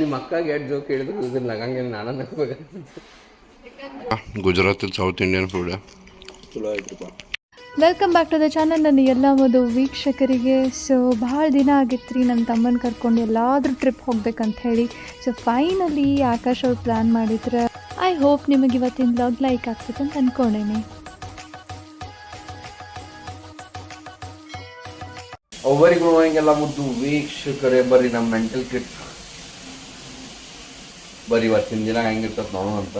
ನಿಮ್ಮ ಅಕ್ಕಾಗೆ ಎರಡು ಜೋಕ್ ಹೇಳಿದ್ರು ಇದನ್ನ ಹಂಗೆ ನಾನು ನಗಬೇಕಾಗ್ತದೆ. ಗುಜರಾತಲ್ಲಿ ಸೌತ್ ಇಂಡಿಯನ್ ಫುಡ್ ಚಲೋ ಆಯ್ತಪ್ಪ. Welcome back to the channel. ನನ್ನ ಎಲ್ಲ ಒಂದು ವೀಕ್ಷಕರಿಗೆ. ಸೊ ಭಾಳ ದಿನ ಆಗಿತ್ತು ರೀ ನನ್ನ ತಮ್ಮನ ಕರ್ಕೊಂಡು ಎಲ್ಲಾದರೂ ಟ್ರಿಪ್ ಹೋಗ್ಬೇಕಂತ ಹೇಳಿ. ಸೊ ಫೈನಲಿ ಆಕಾಶ್ ಅವ್ರು ಪ್ಲ್ಯಾನ್ ಮಾಡಿದ್ರೆ ಐ ಹೋಪ್ ನಿಮಗೆ ಇವತ್ತಿನ ವ್ಲಾಗ್ ಲೈಕ್ ಆಗ್ತದೆ ಅಂತ ಅಂದ್ಕೊಂಡೇನೆ. ಒಬ್ಬರಿಗೂ ಹಿಂಗೆಲ್ಲ ಮುದ್ದು ವೀಕ್ಷಕರೇ ಬರ್ರಿ ನಮ್ಮ ಮೆಂಟಲ್ ಟ್ರಿಪ್ ಬರ್ರಿ. ಇವತ್ತಿನ ದಿನ ಹೆಂಗಿರ್ತದೆ ನೋಡೋಣ ಅಂತ,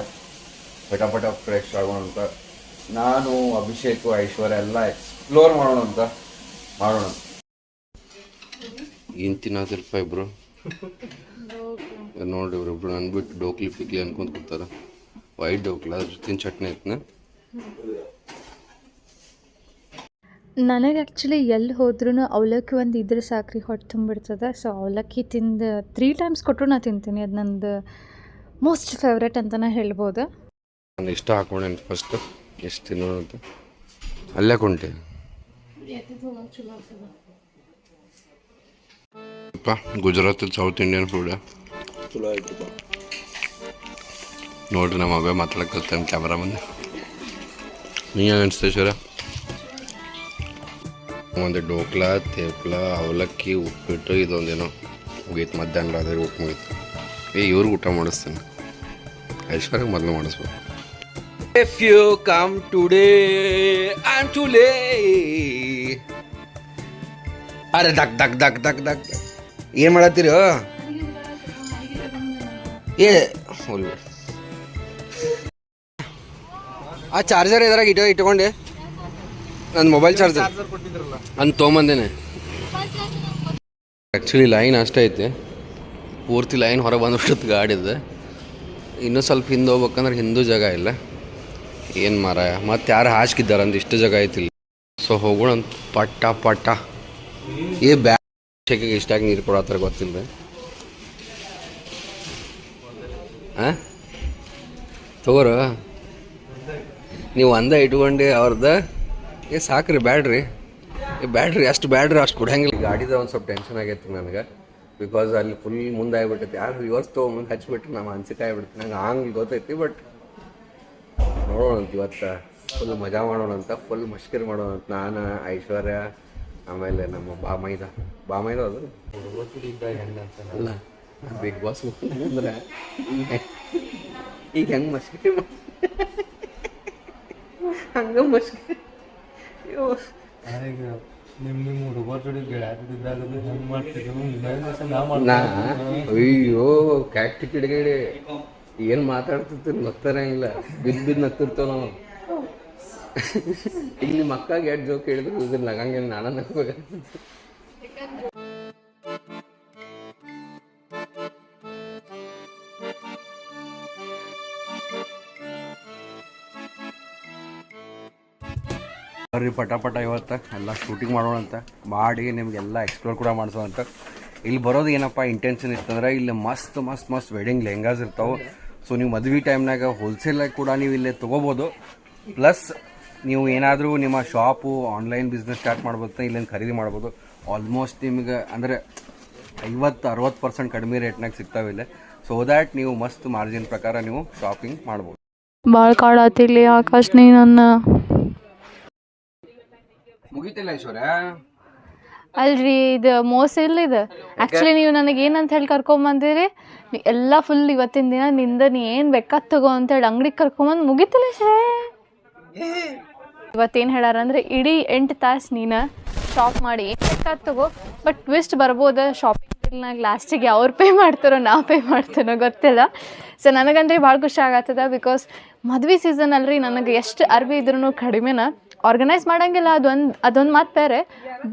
ಪಟಾಪಟ ಫ್ರೆಶ್ ಆಗೋಣ ಅಂತ. ನಾನು ಅಭಿಷೇಕ್ ಐಶ್ವರ್ಯ ಎಲ್ಲ ಎಕ್ಸ್ಪ್ಲೋರ್ ಮಾಡೋಣ ಅಂತ ಮಾಡೋಣ. ಏನು ತಿನ್ನೋದಿಲ್ಪ ಇಬ್ರು ನೋಡ್ರಿ, ಇವ್ರಿಬ್ರು ಅಂದ್ಬಿಟ್ಟು ಡೋಕ್ಲಿ ಪಿಕ್ಲಿ ಅನ್ಕೊಂತ ಕೂತಾರ. ವೈಟ್ ಡೋಕ್ಲ ಅದ್ರ ಜೊತೆ ಚಟ್ನಿ ಐತನ. ನನಗೆ ಆ್ಯಕ್ಚುಲಿ ಎಲ್ಲಿ ಹೋದ್ರೂ ಅವಲಕ್ಕಿ ಒಂದು ಇದ್ರೆ ಸಾಕ್ರಿ ಹೊಟ್ಟೆ ತುಂಬಿಡ್ತದೆ. ಸೊ ಅವಲಕ್ಕಿ ತಿಂದು 3 ಟೈಮ್ಸ್ ಕೊಟ್ಟರು ನಾನು ತಿಂತೀನಿ. ಅದು ನಂದು ಮೋಸ್ಟ್ ಫೇವ್ರೇಟ್ ಅಂತಲೇ ಹೇಳ್ಬೋದು. ನಾನು ಇಷ್ಟ ಹಾಕೊಂಡೇನು ಫಸ್ಟ್ ಎಷ್ಟು ತಿನ್ನೋಣ ಅಂತ. ಅಲ್ಲೇ ಕೊಂಟೆ ಗುಜರಾತಲ್ಲಿ ಸೌತ್ ಇಂಡಿಯನ್ ಫುಡ್ ಚಲೋ ಆಯ್ತಪ್ಪ. ನೋಡ್ರಿ ನಮ್ಮ ಅಬ್ಬೆ ಮಾತಾಡಕ್ಕೆ ಕಲ್ತಾನೆ ಕ್ಯಾಮ್ರಾ ಮುಂದೆ. ನೀನು ಅನಿಸ್ತೇ ಶರ? ಒಂದು ಡೋಕ್ಲ, ತೇಪ್ಲ, ಅವಲಕ್ಕಿ, ಉಪ್ಪಿಟ್ಟು, ಇದೊಂದೇನೋ ಮುಗೀತು. ಮಧ್ಯಾಹ್ನ ರಾತ್ರಿ ಊಟ ಮುಗೀತು. ಇವ್ರಿಗೆ ಊಟ ಮಾಡಿಸ್ತೇನೆ, ಐಶ್ವರ್ಯಗೆ ಮೊದಲು ಮಾಡಿಸ್ಬೇಕು. If you come today, I'm too late. ಅರೆ ದಕ್ ದಕ್ ದಕ್ ದಕ್ ದಕ್ ಏನು ಮಾಡತ್ತೀರಿ? ಏ ಹೋಲ್ಬಿಡಿ. ಆ ಚಾರ್ಜರ್ ಇದ್ರಾಗ ಇಟ್ಕೊಂಡೆ. ನನ್ನ ಮೊಬೈಲ್ ಚಾರ್ಜರ್ ನಾನು ತೊಗೊಂಬಂದೇನೆ. ಆ್ಯಕ್ಚುಲಿ ಲೈನ್ ಅಷ್ಟೇ ಐತೆ, ಪೂರ್ತಿ ಲೈನ್ ಹೊರಗೆ ಬಂದ್ಬಿಟ್ಟು ಗಾಡಿದೆ. ಇನ್ನೂ ಸ್ವಲ್ಪ ಹಿಂದೆ ಹೋಗ್ಬೇಕಂದ್ರೆ ಹಿಂದೂ ಜಾಗ ಇಲ್ಲ. ಏನು ಮಾರಾಯ, ಮತ್ತೆ ಯಾರು ಹಾಸ್ಕಿದ್ದಾರೆ ಅಂತ ಇಷ್ಟು ಜಾಗ ಐತಿಲ್ಲ. ಸೊ ಹೋಗೋಣ ಅಂತ ಪಟ್ಟ ಪಟ್ಟ. ಏ ಬ್ಯಾಗ್ ಇಷ್ಟಾಗಿ ನೀರು ಕೊಡತ್ತಾರೆ ಗೊತ್ತಿಲ್ಲ. ಹಾಂ ತಗೋರ ನೀವು ಅಂದ ಇಟ್ಕೊಂಡು ಅವ್ರದ್ದು ಸಾಕ್ರಿ. ಬ್ಯಾಡ್ರಿ ಅಷ್ಟು ಬ್ಯಾಡ್ರಿ ಅಷ್ಟು ಕೊಡಂಗಿಲ್ಲ. ಗಾಡಿದ ಒಂದು ಸ್ವಲ್ಪ ಟೆನ್ಷನ್ ಆಗೈತಿ ನನಗೆ. ಬಿಕಾಸ್ ಅಲ್ಲಿ ಫುಲ್ ಮುಂದೆ ಆಗಿಬಿಟ್ಟೈತಿ. ಯಾರು ರಿವರ್ಸ್ ತೊಗೊಂಬಂದು ಹಚ್ಬಿಟ್ರೆ ನಮ್ಮ ಅನ್ಸಿಕೆ ಆಗಿಬಿಡ್ತೀನಿ. ನಂಗೆ ಹಂಗೆ ಗೊತ್ತೈತಿ. ಬಟ್ ನೋಡೋಣ ಅಂತ ಇವತ್ತು ಫುಲ್ ಮಜಾ ಮಾಡೋಣ ಅಂತ, ಫುಲ್ ಮಷ್ಕಿರ್ ಮಾಡೋಣ ಅಂತ. ನಾನು ಐಶ್ವರ್ಯ ಆಮೇಲೆ ನಮ್ಮ ಬಾಮೈದ ಅದು ಅಲ್ಲ ಬಿಗ್ ಬಾಸ್ ಅಂದ್ರೆ ಈಗ ಹೆಂಗೆ ಮಷ್ಕಿರಿ ಹಂಗೆ ಮಷ್ಕಿರಿ. ಅಯ್ಯೋ ಕ್ಯಾಟ್ ಕಿಡಿಗೇಡಿ ಏನು ಮಾತಾಡ್ತಿರ್ತೀನಿ ಗೊತ್ತಾರ ಇಲ್ಲ. ಬಿದ್ದು ನಗ್ತಿರ್ತೇವೆ ನಾವು. ಈಗ ನಿಮ್ಮ ಅಕ್ಕಾಗೆ ಎರಡು ಜೋಕ್ ಹೇಳಿದ್ರು ಇದನ್ನ ಹಂಗೆ ನಾನು ನಗಬೇಕಾಗ್ತದೆ. ಬರ್ರಿ ಪಟ ಇವತ್ತು ಎಲ್ಲ ಶೂಟಿಂಗ್ ಮಾಡೋಣ ಅಂತ ಮಾಡಿ ನಿಮಗೆಲ್ಲ ಎಕ್ಸ್ಪ್ಲೋರ್ ಕೂಡ ಮಾಡಿಸೋ ಅಂತ. ಇಲ್ಲಿ ಬರೋದು ಏನಪ್ಪ ಇಂಟೆನ್ಷನ್ ಇತ್ತಂದ್ರೆ ಇಲ್ಲಿ ಮಸ್ತ್ ಮಸ್ತ್ ಮಸ್ತ್ ವೆಡ್ಡಿಂಗ್ ಲೆಹಂಗಾಸ್ ಇರ್ತಾವೆ. ಸೊ ನೀವು ಮದುವೆ ಟೈಮ್ನಾಗ ಹೋಲ್ಸೇಲಾಗಿ ಕೂಡ ನೀವು ಇಲ್ಲೇ ತೊಗೋಬೋದು. ಪ್ಲಸ್ ನೀವು ಏನಾದರೂ ನಿಮ್ಮ ಶಾಪು ಆನ್ಲೈನ್ ಬಿಸ್ನೆಸ್ ಸ್ಟಾರ್ಟ್ ಮಾಡ್ಬೋದು, ಇಲ್ಲಿಂದ ಖರೀದಿ ಮಾಡ್ಬೋದು. ಆಲ್ಮೋಸ್ಟ್ ನಿಮಗೆ ಅಂದರೆ 50-60% ಕಡಿಮೆ ರೇಟ್ನಾಗ ಸಿಗ್ತಾವೆ ಇಲ್ಲೇ. ಸೊ ದ್ಯಾಟ್ ನೀವು ಮಸ್ತ್ ಮಾರ್ಜಿನ್ ಪ್ರಕಾರ ನೀವು ಶಾಪಿಂಗ್ ಮಾಡ್ಬೋದು. ಭಾಳ ಕಾಡಾತಿಲ್ಲಿ ಆಕಾಶ್ ನೀ ನನ್ನ ಮುಗಿತಿಲ್ಲ ಐಶ್ವರ್ಯ. ಅಲ್ರಿ ಇದು ಮೋಸ ಇಲ್ಲ. ಇದು ಆ್ಯಕ್ಚುಲಿ ನೀವು ನನಗೆ ಏನಂತ ಹೇಳಿ ಕರ್ಕೊಂಬಂದಿರಿ, ಎಲ್ಲ ಫುಲ್ ಇವತ್ತಿನ ದಿನ ನಿಂದ ನೀ ಏನು ಬೇಕಾದ ತಗೋ ಅಂತೇಳಿ ಅಂಗಡಿಗೆ ಕರ್ಕೊಂಬಂದು ಮುಗಿತಿಲ್ಲ ಶ್ರೇ. ಇವತ್ತೇನು ಹೇಳಾರಂದ್ರೆ ಇಡೀ 8 ತಾಸು ನೀನು ಶಾಪ್ ಮಾಡಿ ಏನು ಬೇಕಾದ ತಗೋ, ಬಟ್ ಟ್ವಿಸ್ಟ್ ಬರ್ಬೋದು ಶಾಪಿಂಗ್ ಬಿಲ್ನಾಗ ಲಾಸ್ಟಿಗೆ ಅವ್ರು ಪೇ ಮಾಡ್ತಾರೋ ನಾವು ಪೇ ಮಾಡ್ತಾನೋ ಗೊತ್ತಿಲ್ಲ. ಸೊ ನನಗಂದ್ರೆ ಭಾಳ ಖುಷಿ ಆಗತ್ತದ. ಬಿಕಾಸ್ ಮದ್ವೆ ಸೀಸನ್ ಅಲ್ರಿ, ನನಗೆ ಎಷ್ಟು ಅರ್ಬಿ ಇದ್ರೂ ಕಡಿಮೆನ ಆರ್ಗನೈಸ್ ಮಾಡೋಂಗಿಲ್ಲ. ಅದೊಂದು ಮಾತು ಬೇರೆ.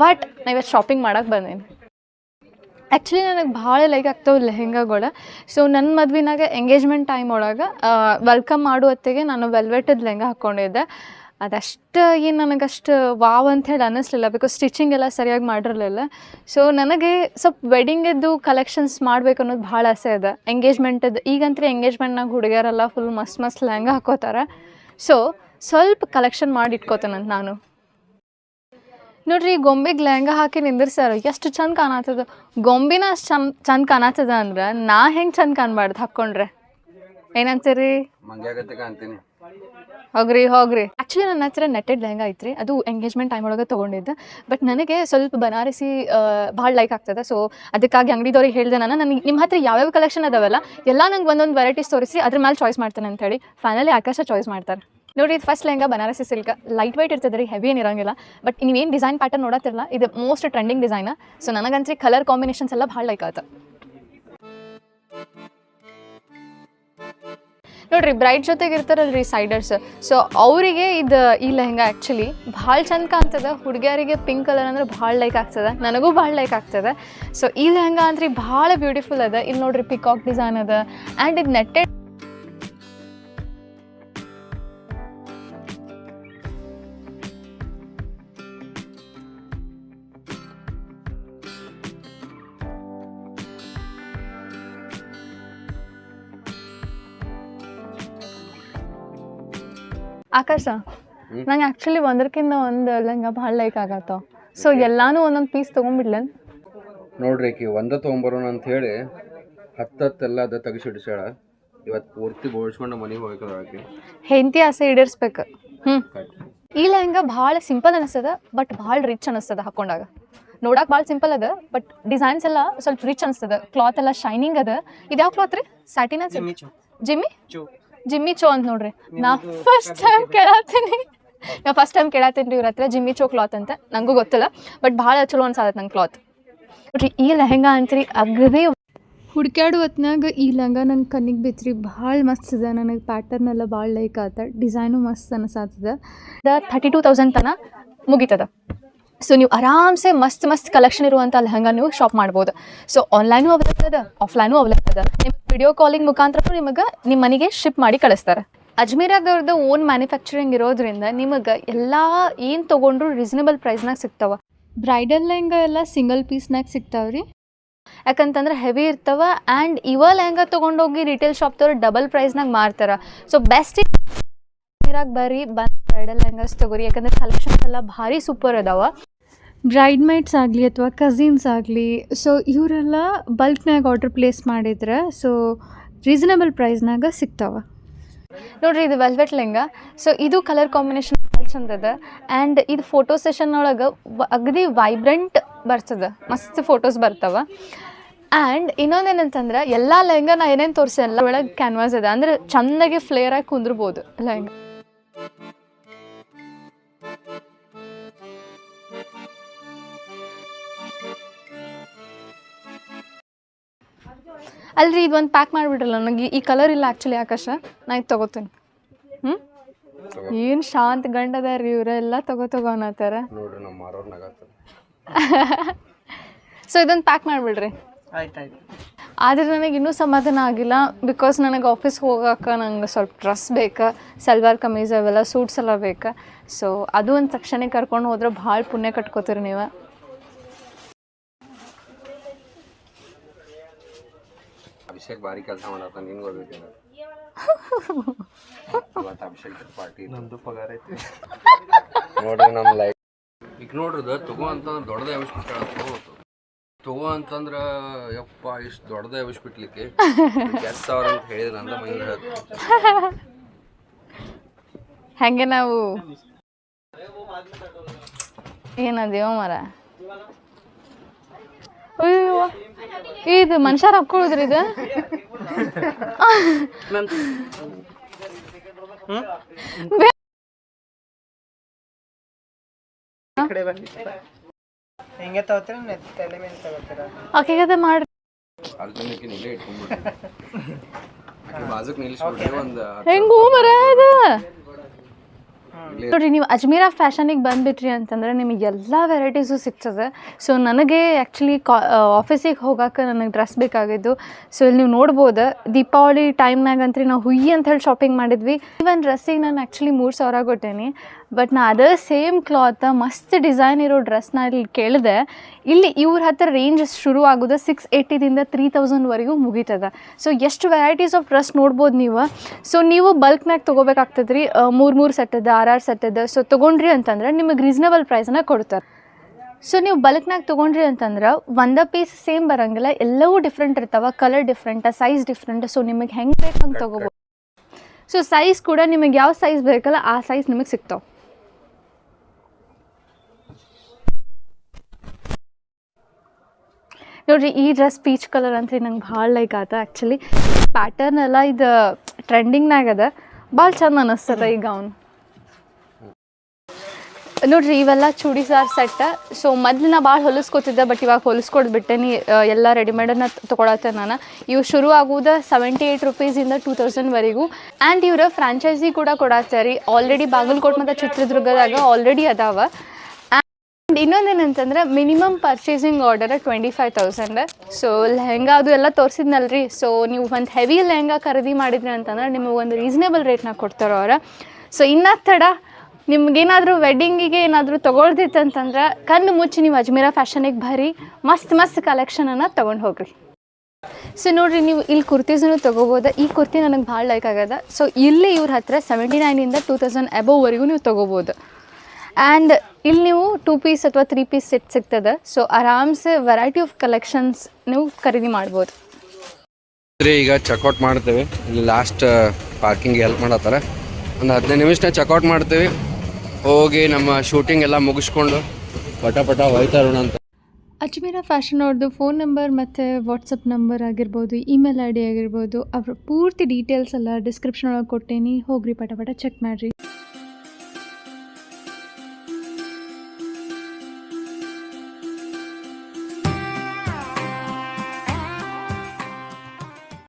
ಬಟ್ ನಾ ಇವತ್ತು ಶಾಪಿಂಗ್ ಮಾಡೋಕೆ ಬಂದೀನಿ. ಆ್ಯಕ್ಚುಲಿ ನನಗೆ ಭಾಳ ಲೈಕ್ ಆಗ್ತಾವೆ ಲೆಹೆಂಗಾಗಳು. ಸೊ ನನ್ನ ಮದ್ವೆನಾಗ ಎಂಗೇಜ್ಮೆಂಟ್ ಟೈಮ್ ಒಳಗೆ ವೆಲ್ಕಮ್ ಮಾಡೋ ಹೊತ್ತಿಗೆ ನಾನು ವೆಲ್ವೆಟದ ಲೆಹಂಗಾ ಹಾಕ್ಕೊಂಡಿದ್ದೆ. ಅದಷ್ಟು ಏನು ನನಗಷ್ಟು ವಾವ್ ಅಂಥೇಳಿ ಅನ್ನಿಸ್ಲಿಲ್ಲ. ಬಿಕಾಸ್ ಸ್ಟಿಚಿಂಗ್ ಎಲ್ಲ ಸರಿಯಾಗಿ ಮಾಡಿರಲಿಲ್ಲ. ಸೊ ನನಗೆ ಸ್ವಲ್ಪ ವೆಡ್ಡಿಂಗಿದ್ದು ಕಲೆಕ್ಷನ್ಸ್ ಮಾಡ್ಬೇಕು ಅನ್ನೋದು ಭಾಳ ಆಸೆ ಇದೆ. ಎಂಗೇಜ್ಮೆಂಟದ್ದು ಈಗಂತೂ ಎಂಗೇಜ್ಮೆಂಟ್ನಾಗ ಹುಡುಗಿಯರೆಲ್ಲ ಫುಲ್ ಮಸ್ತ್ ಲೆಹಂಗಾ ಹಾಕೋತಾರೆ. ಸೊ ಸ್ವಲ್ಪ ಕಲೆಕ್ಷನ್ ಮಾಡಿ ಇಟ್ಕೋತೇನಂತ ನಾನು. ನೋಡ್ರಿ ಈ ಗೊಂಬೆಗೆ ಲೆಹಂಗಾ ಹಾಕಿ ನಿಂದಿರ್ಸಾರ ಎಷ್ಟು ಚಂದ ಕಾಣತ್ತದ. ಗೊಂಬಿನ ಅಷ್ಟು ಚಂದ ಕಾಣತ್ತದ ಅಂದ್ರೆ ನಾ ಹೆಂಗೆ ಚಂದ ಕಾಣಬಾರ್ದು ಹಾಕ್ಕೊಂಡ್ರೆ, ಏನಂತೀರಿ? ಮಂಗ್ಯಾಗತ್ತೆ ಕಾಣ್ತೀನಿ. ಹೋಗ್ರಿ ಆ್ಯಕ್ಚುಲಿ ನನ್ನ ಹತ್ರ ನೆಟ್ಟೆಡ್ ಲೆಹಂಗಾ ಐತ್ರಿ, ಅದು ಎಂಗೇಜ್ಮೆಂಟ್ ಟೈಮ್ ಒಳಗೆ ತೊಗೊಂಡಿದ್ದೆ. ಬಟ್ ನನಗೆ ಸ್ವಲ್ಪ ಬನಾರಸಿ ಭಾಳ ಲೈಕ್ ಆಗ್ತದೆ. ಸೊ ಅದಕ್ಕಾಗಿ ಅಂಗಡಿದವ್ರಿಗೆ ಹೇಳಿದೆ ನನಗೆ ನಿಮ್ಮ ಹತ್ರ ಯಾವ್ಯಾವ ಕಲೆಕ್ಷನ್ ಅದಾವಲ್ಲ ಎಲ್ಲ ನಂಗೆ ಒಂದೊಂದು ವೆರೈಟೀಸ್ ತೋರಿಸಿ ಅದ್ರ ಮೇಲೆ ಚಾಯ್ಸ್ ಮಾಡ್ತೇನೆ ಅಂತೇಳಿ ಫೈನಲಿ ಆಕಾಶ ಚಾಯ್ಸ್ ಮಾಡ್ತಾರೆ. ನೋಡಿರಿ ಇದು first lehenga Banarasi silk, light white ಇರ್ತದೆ ರೀ, ಹೆವಿ ಏನು ಇರೋಂಗಿಲ್ಲ. ಬಟ್ ನೀವೇನು ಡಿಸೈನ್ ಪ್ಯಾಟರ್ನ್ ನೋಡತ್ತಿರಲ್ಲ, ಇದು ಮೋಸ್ಟ್ ಟ್ರೆಂಡಿಂಗ್ ಡಿಸೈನ್. ಸೊ ನನಗಂತ್ರಿ ಕಲರ್ ಕಾಂಬಿನೇಷನ್ಸ್ ಎಲ್ಲ ಭಾಳ ಲೈಕ್ ಆಯ್ತು. ನೋಡಿರಿ ಬ್ರೈಡ್ ಜೊತೆಗೆ ಇರ್ತಾರಲ್ರಿ ಸೈಡರ್ಸ್, ಸೊ ಅವರಿಗೆ ಈ ಲೆಹಂಗಾ ಆ್ಯಕ್ಚುಲಿ ಭಾಳ ಚಂದ ಕಾಣ್ತದೆ. ಹುಡುಗಿಯರಿಗೆ ಪಿಂಕ್ ಕಲರ್ ಅಂದ್ರೆ ಭಾಳ ಲೈಕ್ ಆಗ್ತದೆ, ನನಗೂ ಭಾಳ ಲೈಕ್ ಆಗ್ತದೆ. ಸೊ ಈ ಲೆಹಂಗಾ ಅಂದ್ರೆ ಭಾಳ ಬ್ಯೂಟಿಫುಲ್ ಅದ. ಇಲ್ಲಿ ನೋಡ್ರಿ ಪಿಕಾಕ್ ಡಿಸೈನ್ ಅದ ಆ್ಯಂಡ್ ಇದು ನೆಟ್ಟೆಡ್. ಆಕಾಶ, ನಂಗೆ ಆ್ಯಕ್ಚುಲಿ ಒಂದಕ್ಕಿಂತ ಒಂದು ಲೆಹಂಗಾ ಭಾಳ ಲೈಕ್ ಆಗತ್ತವ. ಸೊ ಎಲ್ಲಾನು ಒಂದೊಂದು ಪೀಸ್ ತೊಗೊಂಡ್ಬಿಡ್ಲೇನು? ನೋಡ್ರಿ ಆಕಿ ಒಂದ ತೊಗೊಂಬರೋಣ ಅಂತ ಹೇಳಿ ಹತ್ತೆಲ್ಲ ಅದ ತೆಗಿಸಿಡ್ಸ್ಯಾಳ. ಇವತ್ತು ಪೂರ್ತಿ ಬೋಳ್ಸ್ಕೊಂಡು ಮನೆಗೆ ಹೋಗ್ಬೇಕದ ಆಕಿ. ಹೆಂಡತಿ ಆಸೆ ಈಡೇರಿಸ್ಬೇಕು. ಈ ಲೆಹಂಗಾ ಭಾಳ ಸಿಂಪಲ್ ಅನಿಸ್ತದ, ಬಟ್ ಭಾಳ ರಿಚ್ ಅನಿಸ್ತದ ಹಾಕೊಂಡಾಗ. ನೋಡಕ್ಕೆ ಭಾಳ ಸಿಂಪಲ್ ಅದ, ಬಟ್ ಡಿಸೈನ್ಸ್ ಎಲ್ಲ ಸ್ವಲ್ಪ ರಿಚ್ ಅನಿಸ್ತದ. ಕ್ಲಾತ್ ಎಲ್ಲ ಶೈನಿಂಗ್ ಅದ. ಇದು ಯಾವ ಕ್ಲಾತ್ ರೀ? ಸ್ಯಾಟಿನ ಜಿಮ್ಮಿ ಚೋ ಅಂತ ನೋಡ್ರಿ. ನಾ ಫಸ್ಟ್ ಟೈಮ್ ಕೇಳತ್ತೀನಿ ರೀ ಇವ್ರ ಹತ್ರ ಜಿಮ್ಮಿ ಚೋ ಕ್ಲಾತ್ ಅಂತ. ನನಗೂ ಗೊತ್ತಿಲ್ಲ, ಬಟ್ ಭಾಳ ಚಲೋ ಅನ್ಸಾದತ್ ನಂಗೆ ಕ್ಲಾತ್. ನೋಡ್ರಿ ಈ ಲೆಹಂಗಾ ಅಂತ್ರಿ ಅಗದಿ ಹುಡ್ಕ್ಯಾಡು ಹೊತ್ನಾಗ ಈ ಲೆಹಂಗಾ ನಂಗೆ ಕಣ್ಣಿಗೆ ಬಿತ್ರಿ. ಭಾಳ ಮಸ್ತ್ ಇದೆ, ನನಗೆ ಪ್ಯಾಟರ್ನ್ ಎಲ್ಲ ಭಾಳ ಲೈಕ್ ಆತ. ಡಿಸೈನು ಮಸ್ತ್ ಅನಿಸಾತದ. 32,000 ತನಕ ಮುಗಿತದ. ಸೊ ನೀವು ಆರಾಮ್ಸೆ ಮಸ್ತ್ ಕಲೆಕ್ಷನ್ ಇರುವಂಥ ಲೆಹಂಗಾ ನೀವು ಶಾಪ್ ಮಾಡ್ಬೋದು. ಸೊ ಆನ್ಲೈನು ಅವೈಲೇಬಲ್ ಅದ, ಆಫ್ಲೈನು ಅವೈಲೇಬಲ್ ಅದ. ನಿಮಗೆ ವಿಡಿಯೋ ಕಾಲಿಂಗ್ ಮುಖಾಂತರ ನಿಮಗೆ ನಿಮ್ಮ ಮನೆಗೆ ಶಿಪ್ ಮಾಡಿ ಕಳಿಸ್ತಾರೆ. ಅಜ್ಮೀರಾಗವ್ರದ್ದು ಓನ್ ಮ್ಯಾನುಫ್ಯಾಕ್ಚರಿಂಗ್ ಇರೋದ್ರಿಂದ ನಿಮಗೆ ಎಲ್ಲ ಏನು ತೊಗೊಂಡ್ರು ರೀಸನಬಲ್ ಪ್ರೈಸ್ನಾಗ ಸಿಗ್ತಾವ. ಬ್ರೈಡಲ್ ಲೆಹಂಗಾ ಎಲ್ಲ ಸಿಂಗಲ್ ಪೀಸ್ನಾಗ ಸಿಗ್ತಾವ್ರಿ. ಯಾಕಂತಂದ್ರೆ ಹೆವಿ ಇರ್ತಾವ ಆ್ಯಂಡ್ ಇವ ಲೆಹಂಗಾ ತೊಗೊಂಡೋಗಿ ರಿಟೇಲ್ ಶಾಪ್ದವ್ರು ಡಬಲ್ ಪ್ರೈಸ್ನಾಗ ಮಾರ್ತಾರೆ. ಸೊ ಬೆಸ್ಟ್ ಅಜ್ಮೀರಾಗ ಬರ್ರಿ, ಬಂದು ಬ್ರೈಡಲ್ ಲೆಹಂಗಾಸ್ ತೊಗೋರಿ. ಯಾಕಂದ್ರೆ ಕಲೆಕ್ಷನ್ಸ್ ಎಲ್ಲ ಭಾರಿ ಸೂಪರ್ ಅದಾವ. ಬ್ರೈಡ್ ಮೇಟ್ಸ್ ಆಗಲಿ ಅಥವಾ ಕಸಿನ್ಸ್ ಆಗಲಿ, ಸೊ ಇವರೆಲ್ಲ ಬಲ್ಕ್ನಾಗ ಆರ್ಡ್ರ್ ಪ್ಲೇಸ್ ಮಾಡಿದ್ರೆ ಸೊ ರೀಸನಬಲ್ ಪ್ರೈಸ್ನಾಗ ಸಿಗ್ತಾವ. ನೋಡ್ರಿ ಇದು ವೆಲ್ವೆಟ್ ಲೆಹಂಗಾ. ಸೊ ಇದು ಕಲರ್ ಕಾಂಬಿನೇಷನ್ ಭಾಳ ಚಂದ ಅದ ಆ್ಯಂಡ್ ಇದು ಫೋಟೋ ಸೆಷನ್ ಒಳಗೆ ಅಗದಿ ವೈಬ್ರೆಂಟ್ ಬರ್ತದೆ, ಮಸ್ತ್ ಫೋಟೋಸ್ ಬರ್ತಾವ. ಆ್ಯಂಡ್ ಇನ್ನೊಂದೇನಂತಂದ್ರೆ ಎಲ್ಲ ಲೆಹಂಗಾ ನಾ ಏನೇನು ತೋರಿಸಿ ಎಲ್ಲ ಒಳಗೆ ಕ್ಯಾನ್ವಾಸ್ ಅದ, ಅಂದ್ರೆ ಚೆಂದಾಗಿ ಫ್ಲೇರ್ ಆಗಿ ಕುಂದ್ರಬೋದು ಲೆಹಂಗಾ. ಅಲ್ರಿ ಇದು ಒಂದು ಪ್ಯಾಕ್ ಮಾಡಿಬಿಡ್ರಲ್ಲ, ನನಗೆ ಈ ಕಲರ್ ಇಲ್ಲ ಆ್ಯಕ್ಚುಲಿ ಆಕಾಶ, ನಾ ಇದು ತೊಗೋತೀನಿ. ಏನು ಶಾಂತ ಗಂಡದ ರೀ ಇವರೆಲ್ಲ ತಗೋ ಅನ್ನತ್ತಾರ ನೋಡ್ರಿ ನಮ್ಮ ಮಾರೋರ್ನಾಗ. ಸೊ ಇದೊಂದು ಪ್ಯಾಕ್ ಮಾಡಿಬಿಡ್ರಿ. ಆದರೆ ನನಗೆ ಇನ್ನೂ ಸಮಾಧಾನ ಆಗಿಲ್ಲ, ಬಿಕಾಸ್ ನನಗೆ ಆಫೀಸ್ ಹೋಗೋಕೆ ನಂಗೆ ಸ್ವಲ್ಪ ಡ್ರೆಸ್ ಬೇಕು, ಸಲ್ವಾರ್ ಕಮೀಸ್ ಅವೆಲ್ಲ ಸೂಟ್ಸ್ ಎಲ್ಲ ಬೇಕು. ಸೊ ಅದು ಒಂದು ಸೆಕ್ಷನಿಗೆ ಕರ್ಕೊಂಡು ಹೋದ್ರೆ ಭಾಳ ಪುಣ್ಯ ಕಟ್ಕೋತೀರಿ ನೀವು. ಅಭಿಷೇಕ್ ಭಾರಿ ಕೆಲಸ ಮಾಡತ್ತ, ನಿನ್ಗೆ ಹೋಗ್ಬೇಕು. ಅಭಿಷೇಕ್ ಪಾರ್ಟಿ ನಂದು ಪಗಾರ ಐತಿ ನೋಡ್ರಿ ನಮ್ಮ ಲೈಫ್. ಈಗ ನೋಡ್ರಿ ತಗೋ ಅಂತಂದ್ರೆ ದೊಡ್ಡದೇ ಅವಿಸ್ಬಿಟ್ಟ. ತಗೋ ಅಂತಂದ್ರೆ ಯಪ್ಪ ಇಷ್ಟು ದೊಡ್ಡದೇ ಅವಿಸ್ಬಿಟ್ಲಿಕ್ಕೆ 10,000 ಅಂತ ಹೇಳಿದ್ರೆ ನಂದ ಮೈಂಡ್ ಹೆಂಗೆ ನಾವು ಏನದೇವ ಮರ. ಅಯ್ಯೋ ಇದು ಮನುಷ್ಯರು ಹಾಕ್ಕೊಳ್ಳೋದ್ರಿ ಇದು. ಆಕೆಗದ ಮಾಡ್ರಿ ಹೆಂಗೂ ಮರ ಅದು. ನೋಡ್ರಿ ನೀವು ಅಜ್ಮೀರಾ ಫ್ಯಾಷನಿಗೆ ಬಂದುಬಿಟ್ರಿ ಅಂತಂದ್ರೆ ನಿಮಗೆ ಎಲ್ಲ ವೆರೈಟೀಸು ಸಿಗ್ತದೆ. ಸೊ ನನಗೆ ಆ್ಯಕ್ಚುಲಿ ಆಫೀಸಿಗೆ ಹೋಗೋಕೆ ನನಗೆ ಡ್ರೆಸ್ ಬೇಕಾಗಿದ್ದು. ಸೊ ಇಲ್ಲಿ ನೀವು ನೋಡ್ಬೋದು ದೀಪಾವಳಿ ಟೈಮ್ನಾಗಂತ್ರಿ ನಾವು ಹುಯ್ಯಿ ಅಂತ ಹೇಳಿ ಶಾಪಿಂಗ್ ಮಾಡಿದ್ವಿ. ಇವನ್ ಡ್ರೆಸ್ಸಿಗೆ ನಾನು ಆ್ಯಕ್ಚುಲಿ 3,000 ಕೊಟ್ಟೇನಿ. ಬಟ್ ನಾ ಅದೇ ಸೇಮ್ ಕ್ಲಾತ್ ಮಸ್ತ್ ಡಿಸೈನ್ ಇರೋ ಡ್ರೆಸ್ನ ಇಲ್ಲಿ ಕೇಳಿದೆ. ಇಲ್ಲಿ ಇವ್ರ ಹತ್ರ ರೇಂಜ್ ಶುರು ಆಗೋದು 680ದಿಂದ 3,000ವರೆಗೂ ಮುಗೀತದ. ಸೊ ಎಷ್ಟು ವೆರೈಟೀಸ್ ಆಫ್ ಡ್ರೆಸ್ ನೋಡ್ಬೋದು ನೀವು. ಸೊ ನೀವು ಬಲ್ಕ್ನಾಗ ತೊಗೋಬೇಕಾಗ್ತದೆ ರೀ, 3 ಸೆಟ್ ಅದ, 6 ಸೆಟ್ ಅದ. ಸೊ ತೊಗೊಂಡ್ರಿ ಅಂತಂದ್ರೆ ನಿಮಗೆ ರೀಸನಬಲ್ ಪ್ರೈಸ್ನ ಕೊಡ್ತಾರೆ. ಸೊ ನೀವು ಬಲ್ಕ್ನಾಗ ತೊಗೊಂಡ್ರಿ ಅಂತಂದ್ರೆ ಒಂದೇ ಪೀಸ್ ಸೇಮ್ ಬರೋಂಗಿಲ್ಲ, ಎಲ್ಲವೂ ಡಿಫ್ರೆಂಟ್ ಇರ್ತಾವೆ, colour different, size different. So ನಿಮಗೆ ಹೆಂಗೆ ಬೇಕು ಹಂಗೆ ತೊಗೋಬೋದು. ಸೊ ಸೈಜ್ ಕೂಡ ನಿಮಗೆ ಯಾವ ಸೈಜ್ ಬೇಕಲ್ಲ ಆ ಸೈಜ್ ನಿಮಗೆ ಸಿಗ್ತಾವೆ. ನೋಡಿರಿ ಈ ಡ್ರೆಸ್ ಪೀಚ್ ಕಲರ್ ಅಂತ ನಂಗೆ ಭಾಳ ಲೈಕ್ ಆತ. ಆ್ಯಕ್ಚುಲಿ ಪ್ಯಾಟರ್ನ್ ಎಲ್ಲ ಇದು ಟ್ರೆಂಡಿಂಗ್ನಾಗ ಅದ, ಭಾಳ ಚಂದ ಅನ್ನಿಸ್ತದ ಈ ಗೌನ್. ನೋಡಿರಿ ಇವೆಲ್ಲ ಚೂಡಿದಾರ್ ಸೆಟ್ಟ. ಸೊ ಮೊದಲು ನಾ ಭಾಳ ಹೊಲಿಸ್ಕೊತಿದ್ದೆ, ಬಟ್ ಇವಾಗ ಹೊಲಿಸ್ಕೊಡ್ದು ಬಿಟ್ಟೇನಿ, ಎಲ್ಲ ರೆಡಿಮೇಡನ್ನು ತೊಗೊಳತ್ತೆ ನಾನು. ಇವು ಶುರು ಆಗುವುದು 78 ರೂಪೀಸಿಂದ 2000ವರೆಗೂ. ಆ್ಯಂಡ್ ಇವರ ಫ್ರಾಂಚೈಸಿ ಕೂಡ ಕೊಡಾತ್ತಾರೆ. ಆಲ್ರೆಡಿ ಬಾಗಲಕೋಟೆ ಮತ್ತು ಚಿತ್ರದುರ್ಗದಾಗ ಆಲ್ರೆಡಿ ಅದಾವ. ಆ್ಯಂಡ್ ಇನ್ನೊಂದೇನಂತಂದ್ರೆ minimum purchasing order 25,000. So lehenga ಅದು ಎಲ್ಲ ತೋರಿಸಿದ್ನಲ್ರಿ. ಸೊ ನೀವು ಒಂದು ಹೆವಿ ಲೆಹಂಗಾ ಖರೀದಿ ಮಾಡಿದ್ರಿ ಅಂತಂದ್ರೆ ನಿಮಗೆ ಒಂದು ರೀಸನೇಬಲ್ ರೇಟ್ನಾಗ ಕೊಡ್ತಾರೋ ಅವ್ರು. ಸೊ ಇನ್ನೂ ತಡ ನಿಮ್ಗೇನಾದರೂ ವೆಡ್ಡಿಂಗಿಗೆ ಏನಾದರೂ ತೊಗೊಳ್ದಿತ್ತಂತಂದ್ರೆ ಕಣ್ಣು ಮುಚ್ಚಿ ನೀವು ಅಜ್ಮೀರಾ ಫ್ಯಾಷನಿಗೆ ಬರ್ರಿ, ಮಸ್ತ್ ಕಲೆಕ್ಷನನ್ನು ತೊಗೊಂಡು ಹೋಗ್ರಿ. ಸೊ ನೋಡಿರಿ ನೀವು ಇಲ್ಲಿ ಕುರ್ತೀಸನ್ನು ತೊಗೋಬೋದು. ಈ ಕುರ್ತಿ ನನಗೆ ಭಾಳ ಲೈಕ್ ಆಗ್ಯದ. ಸೊ ಇಲ್ಲಿ ಇವ್ರ ಹತ್ರ 79ಇಂದ 2000 ಅಬೋವ್ವರೆಗೂ ನೀವು ತೊಗೋಬೋದು. ಆ್ಯಂಡ್ ಇಲ್ಲಿ ನೀವು 2 ಪೀಸ್ ಅಥವಾ 3 ಪೀಸ್ ಸೆಟ್ ಸಿಗ್ತದೆ. ಸೊ ಆರಾಮ್ಸೆ ವೆರೈಟಿ ಆಫ್ ಕಲೆಕ್ಷನ್ಸ್ ನೀವು ಖರೀದಿ ಮಾಡ್ಬೋದು. ಈಗ ಚೆಕ್ಔಟ್ ಮಾಡ್ತೇವೆ. ಇಲ್ಲಿ ಲಾಸ್ಟ್ ಪಾರ್ಕಿಂಗ್ ಹೆಲ್ಪ್ ಮಾಡತ್ತಾರೆ. ಒಂದು 15 ನಿಮಿಷ ಚೆಕ್ಔಟ್ ಮಾಡ್ತೇವೆ. ಹೋಗಿ ನಮ್ಮ ಶೂಟಿಂಗ್ ಎಲ್ಲ ಮುಗಿಸ್ಕೊಂಡು ಪಟ ಹೋಯ್ತಾ ಇರೋಣ ಅಂತ. ಅಜ್ಮೀರಾ ಫ್ಯಾಷನ್ ಅವ್ರದ್ದು ಫೋನ್ ನಂಬರ್ ಮತ್ತು ವಾಟ್ಸಪ್ ನಂಬರ್ ಆಗಿರ್ಬೋದು, ಇಮೇಲ್ ID ಆಗಿರ್ಬೋದು, ಅವ್ರ ಪೂರ್ತಿ ಡೀಟೇಲ್ಸ್ ಎಲ್ಲ ಡಿಸ್ಕ್ರಿಪ್ಷನ್ ಒಳಗೆ ಕೊಟ್ಟೇನಿ. ಹೋಗ್ರಿ ಪಟ ಚೆಕ್ ಮಾಡಿರಿ.